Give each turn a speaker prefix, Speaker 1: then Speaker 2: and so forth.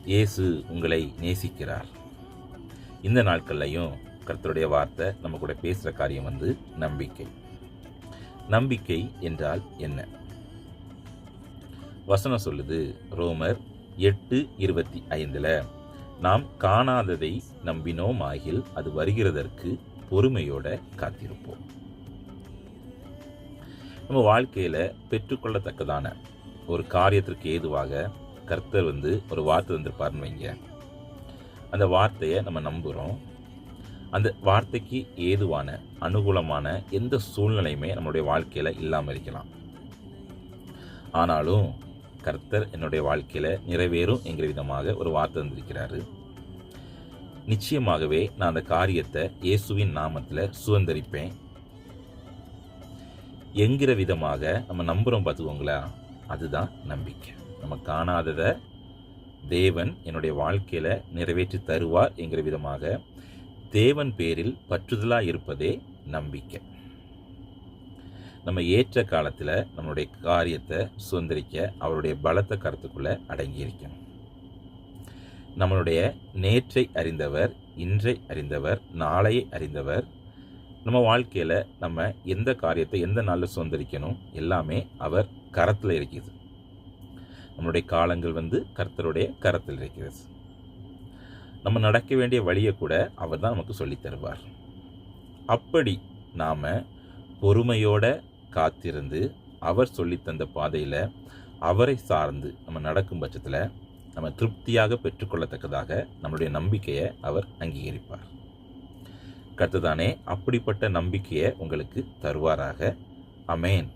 Speaker 1: இயேசு உங்களை நேசிக்கிறார். இந்த நாட்கள்லையும் கர்த்தருடைய வார்த்தை நம்ம கூட பேசுகிற காரியம் நம்பிக்கை. நம்பிக்கை என்றால் என்ன? வசனம் சொல்லுது, ரோமர் 8:25, நாம் காணாததை நம்பினோம் ஆகில் அது வருகிறதற்கு பொறுமையோட காத்திருப்போம். நம்ம வாழ்க்கையில பெற்றுக்கொள்ளத்தக்கதான ஒரு காரியத்திற்கு ஏதுவாக கர்த்தர் ஒரு வார்த்தை தந்திருப்பாருன்னு வைங்க. அந்த வார்த்தையை நம்ம நம்புகிறோம். அந்த வார்த்தைக்கு ஏதுவான அனுகூலமான எந்த சூழ்நிலையுமே நம்மளுடைய வாழ்க்கையில இல்லாமல் இருக்கலாம். ஆனாலும் கர்த்தர் என்னுடைய வாழ்க்கையில நிறைவேறும் என்கிற விதமாக ஒரு வார்த்தை தந்திருக்கிறாரு. நிச்சயமாகவே நான் அந்த காரியத்தை இயேசுவின் நாமத்தில் சுதந்திரிப்பேன் என்கிற விதமாக நம்ம நம்புகிறோம். பார்த்துக்கோங்களா, அதுதான் நம்பிக்கை. நம்ம காணாததை தேவன் என்னுடைய வாழ்க்கையில் நிறைவேற்றி தருவார் என்கிற விதமாக தேவன் பேரில் பற்றுதலாக இருப்பதே நம்பிக்கை. நம்ம ஏற்ற காலத்தில் நம்மளுடைய காரியத்தை சுதந்திரிக்க அவருடைய பலத்த கருத்துக்குள்ளே அடங்கியிருக்கணும். நம்மளுடைய நேற்றை அறிந்தவர், இன்றை அறிந்தவர், நாளையை அறிந்தவர். நம்ம வாழ்க்கையில் நம்ம எந்த காரியத்தை எந்த நாளில் சுதந்திரிக்கணும் எல்லாமே அவர் கரத்தில் இருக்குது. நம்மளுடைய காலங்கள் கர்த்தருடைய கரத்தில் இருக்கிறது. நம்ம நடக்க வேண்டிய வழியை கூட அவர் தான் நமக்கு சொல்லித் தருவார். அப்படி நாம் பொறுமையோட காத்திருந்து அவர் சொல்லித்தந்த பாதையில் அவரை சார்ந்து நம்ம நடக்கும் பட்சத்தில் நம்ம திருப்தியாக பெற்றுக்கொள்ளத்தக்கதாக நம்மளுடைய நம்பிக்கையை அவர் அங்கீகரிப்பார். கர்த்தர் தானே அப்படிப்பட்ட நம்பிக்கையை உங்களுக்கு தருவாராக. ஆமென்.